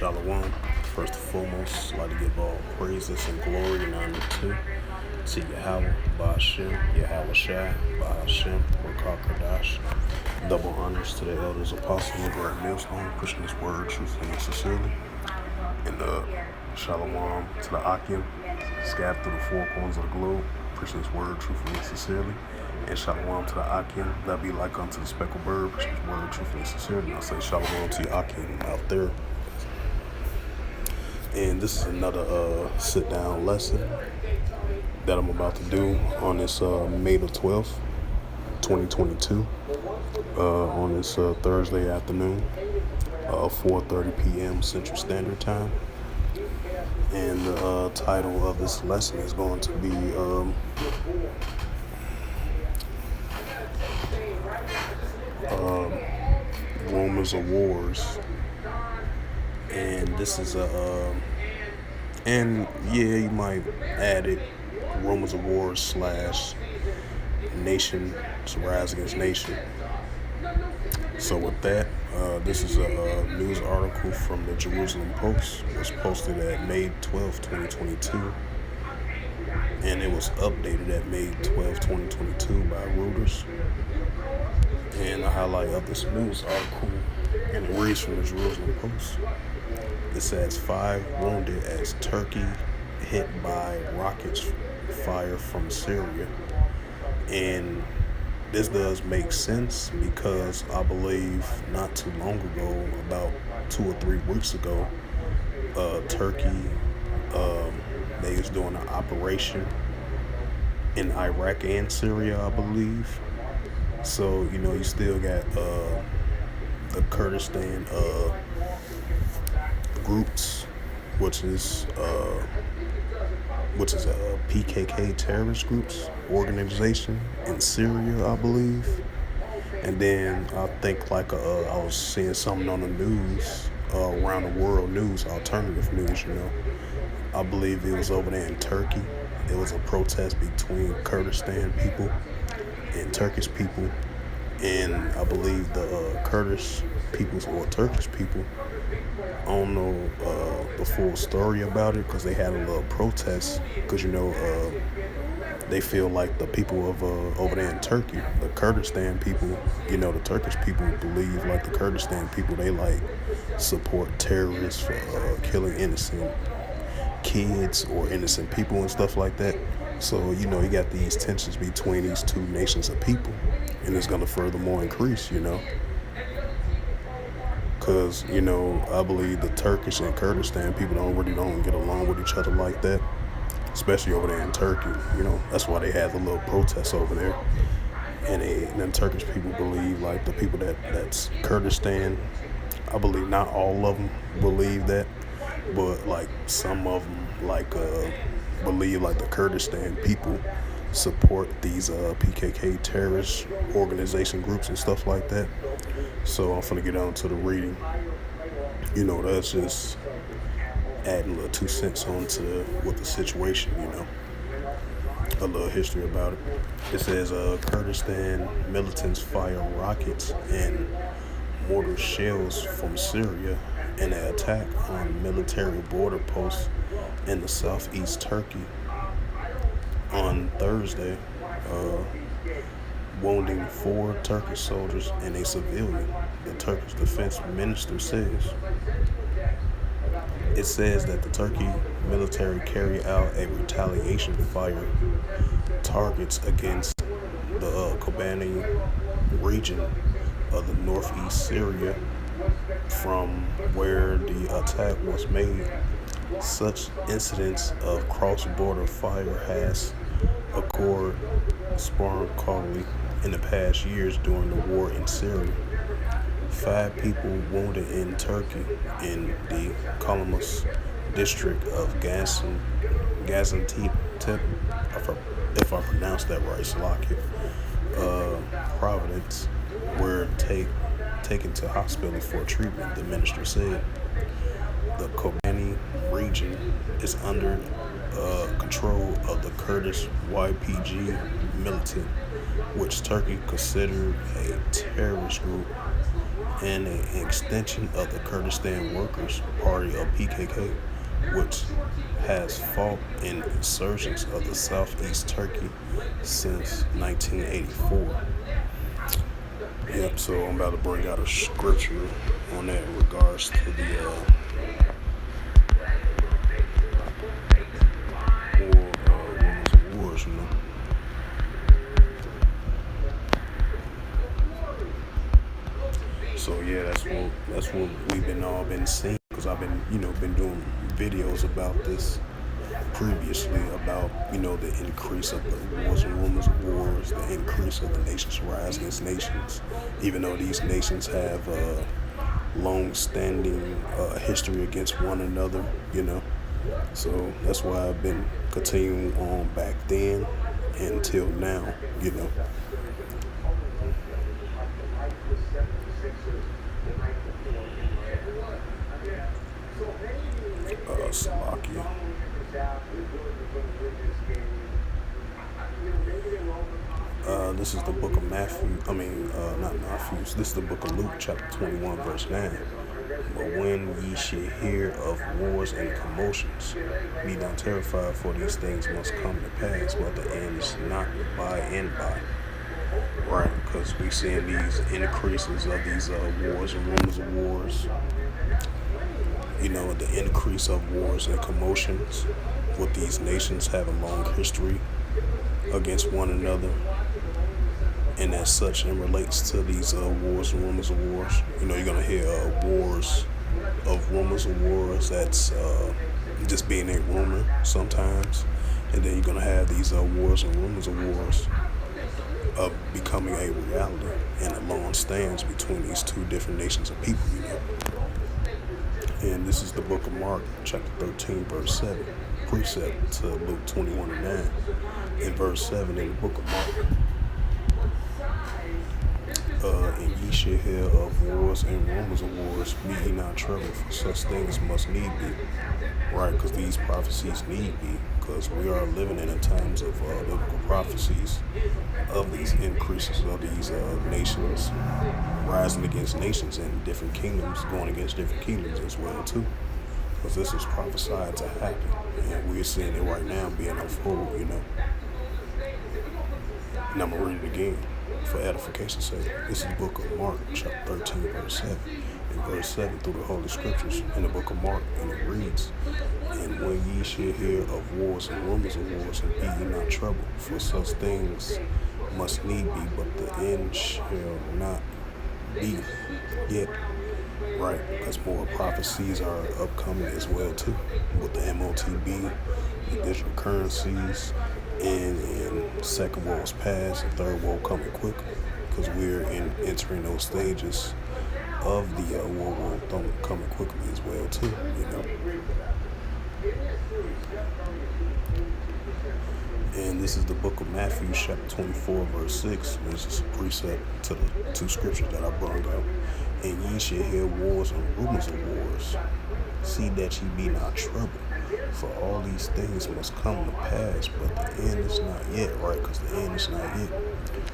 Shalom. First and foremost, I'd like to give all praises and glory and honor to Yahweh, Ba'ashem, Yahweh Shai, Ba'ashem, Rakakadash. Double honors to the elders, apostles, and great millstone, pushing this word truthfully and sincerely. And Shalom to the Akim, scattered through the four corners of the globe, pushing this word truthfully and sincerely. And Shalom to the Akim, that be like unto the speckled bird, pushing this word truthfully and sincerely. And I say Shalom to the Akim out there. And this is another sit-down lesson that I'm about to do on this May the 12th, 2022, on this Thursday afternoon, 4:30 p.m. Central Standard Time. And the title of this lesson is going to be Rumors of Wars. And this is and yeah, you might add it, rumors of wars / nation to rise against nation. So with that, this is a news article from the Jerusalem Post. It was posted at May 12, 2022, and it was updated at May 12, 2022 by Reuters. And the highlight of this news article, and it reads from the Jerusalem Post. It says 5 wounded as Turkey hit by rockets fire from Syria. And this does make sense because I believe not too long ago, about 2 or 3 weeks ago, Turkey, they was doing an operation in Iraq and Syria, I believe. So, you still got the Kurdistan groups, which is a PKK terrorist groups organization in Syria, I believe. And then I think I was seeing something on the news, around the world news, alternative news, I believe it was over there in Turkey. It was a protest between Kurdistan people and Turkish people. And I believe the Kurdish peoples or Turkish people, I don't know the full story about it, because they had a little protest because they feel like the people of over there in Turkey, the Kurdistan people, the Turkish people believe like the Kurdistan people, they support terrorists for killing innocent kids or innocent people and stuff like that. So you got these tensions between these two nations of people, and it's going to furthermore increase, because I believe the Turkish and Kurdistan people don't get along with each other like that, especially over there in Turkey. That's why they had the little protests over there. And then Turkish people believe like the people that's Kurdistan, I believe not all of them believe that, but like some of them believe like the Kurdistan people support these PKK terrorist organization groups and stuff like that. So I'm finna get on to the reading. That's just adding a little 2 cents onto what the situation, a little history about it. It says Kurdistan militants fire rockets and mortar shells from Syria in an attack on military border posts in the southeast Turkey on Thursday, wounding 4 Turkish soldiers and a civilian, the Turkish defense minister says. It says that the Turkey military carried out a retaliation fire targets against the Kobani region of the northeast Syria from where the attack was made. Such incidents of cross-border fire has occurred sporadically in the past years during the war in Syria. 5 people wounded in Turkey in the Commotions district of Gaziantep, if I pronounced that right, Slovakia, Providence, were taken to hospital for treatment, the minister said. The Kobani region is under control of the Kurdish YPG militant, which Turkey considered a terrorist group, and an extension of the Kurdistan Workers' Party of PKK, which has fought in insurgents of the southeast Turkey since 1984. Yep, so I'm about to bring out a scripture on that in regards to the rumors of wars, you know. So yeah, that's what we've been seeing, because I've been doing videos about this previously, about the increase of the wars and rumors of wars, the increase of the nations rise against nations, even though these nations have long-standing history against one another. So that's why I've been continuing on back then until now. Slovakia. This is the book of Matthew. Not Matthew. This is the book of Luke, chapter 21, verse 9. But when ye shall hear of wars and commotions, be not terrified, for these things must come to pass, but the end is not by and by. Right, because we're seeing these increases of these wars and rumors of wars. The increase of wars and commotions, with these nations have a long history against one another. And as such, it relates to these wars and rumors of wars. You're going to hear wars of rumors of wars that's just being a rumor sometimes. And then you're going to have these wars and rumors of wars of becoming a reality, and a long stands between these two different nations of people. And this is the book of Mark, chapter 13, verse 7, precept to Luke 21 and 9. In verse 7 in the book of Mark, and ye shall hear of wars and rumors of wars, be ye not troubled, for such things must need be. Right, because these prophecies need be, because we are living in the times of biblical prophecies of these increases of these nations rising against nations, and different kingdoms going against different kingdoms as well too. Because this is prophesied to happen, and we're seeing it right now being unfolded. And I'm going to read it again for edification's sake. This is the book of Mark, chapter 13, verse 7. In verse 7 through the Holy Scriptures in the book of Mark, and it reads, And when ye shall hear of wars and rumors of wars, and be ye not troubled, for such things must need be, but the end shall not be yet. Right, because more prophecies are upcoming as well too, with the MOTB, the digital currencies, and second world's past, and third world coming quickly, because we're entering those stages of the world war coming quickly as well too. And this is the book of Matthew, chapter 24, verse 6, which is a precept to the two scriptures that I brought out. And ye shall hear wars and rumors of wars. See that ye be not troubled, for all these things must come to pass, but the end is not yet. Right, because the end is not yet.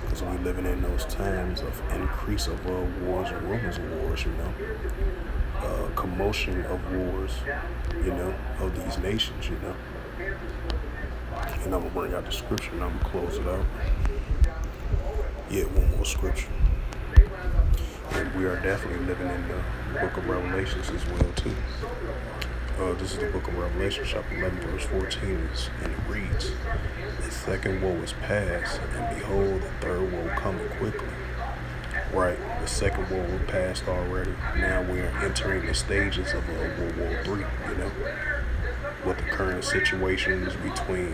Because we're living in those times of increase of wars and rumors of wars, commotion of wars, of these nations, And I'm going to bring out the scripture, and I'm going to close it out. Yeah, one more scripture. And we are definitely living in the book of Revelations as well too. This is the book of Revelation, chapter 11, verse 14, and it reads, The second woe is past, and behold, the third woe coming quickly. Right, the second woe was passed already. Now we're entering the stages of World War III, with the current situations between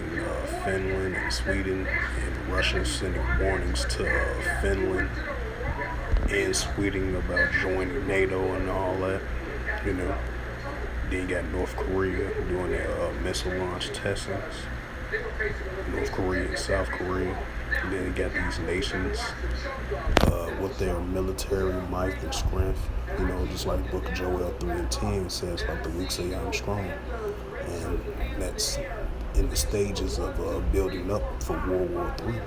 Finland and Sweden, and Russia sending warnings to Finland and Sweden about joining NATO and all that, Then you got North Korea doing their missile launch testings. North Korea and South Korea. And then you got these nations with their military might and strength. Just like Book of Joel 3 and 10 says, like the weak say I'm strong. And that's in the stages of building up for World War III,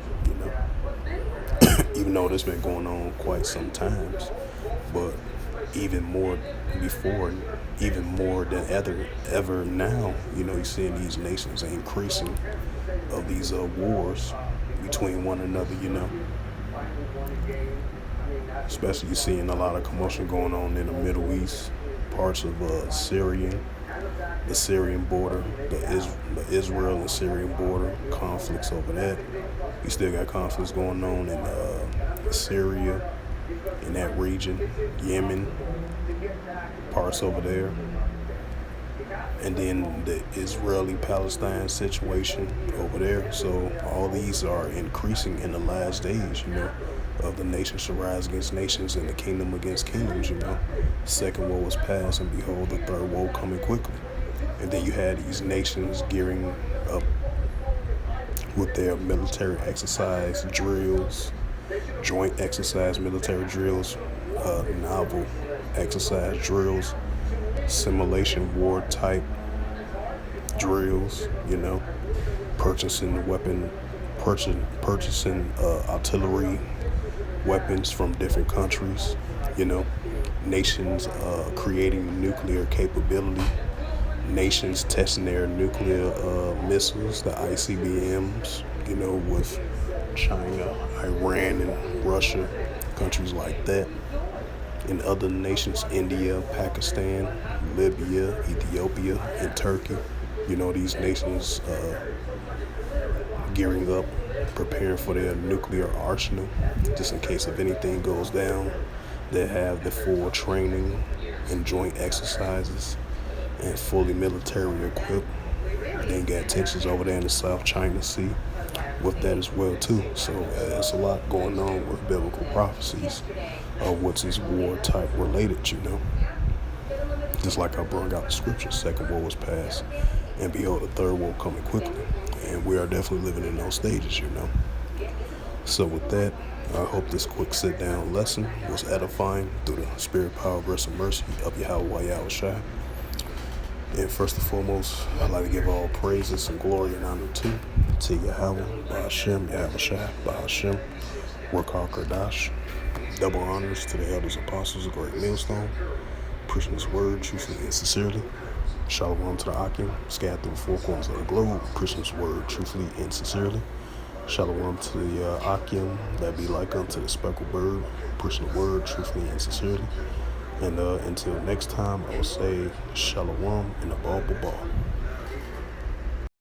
Even though this been going on quite some times. But even more before, even more than ever now. You're seeing these nations increasing of these wars between one another. Especially you're seeing a lot of commotion going on in the Middle East, parts of the Syrian border, the Israel and Syrian border, conflicts over that. You still got conflicts going on in Syria, in that region, Yemen, parts over there. And then the Israeli-Palestine situation over there. So all these are increasing in the last days, of the nations shall rise against nations and the kingdom against kingdoms. Second woe was past, and behold, the third woe coming quickly. And then you had these nations gearing up with their military exercise drills, joint exercise military drills, novel exercise drills, simulation war type drills, purchasing artillery weapons from different countries, nations creating nuclear capability, nations testing their nuclear missiles, the ICBMs, with China, Iran, and Russia, countries like that. In other nations, India, Pakistan, Libya, Ethiopia, and Turkey. These nations gearing up, preparing for their nuclear arsenal, just in case if anything goes down. They have the full training and joint exercises and fully military equipped. Then got tensions over there in the South China Sea with that as well too. So there's a lot going on with biblical prophecies of what's this war type related, Just like I brought out the scripture, second war was past, and behold, the third war coming quickly. And we are definitely living in those stages, So with that, I hope this quick sit-down lesson was edifying through the spirit, power, grace, and mercy of Yahweh Yahushua. And first and foremost, I'd like to give all praises and glory and honor to Yahweh, Ba'ashem, Yahushua, Ba'ashem, Workal Kardash. Double honors to the elders, apostles, of great millstone, preaching His word truthfully and sincerely. Shalom to the Akim, scattered through the four corners of the globe, preaching His word truthfully and sincerely. Shalom to the Akim that be like unto the speckled bird, preaching the word truthfully and sincerely. And until next time, I will say Shalom and Abba Baba.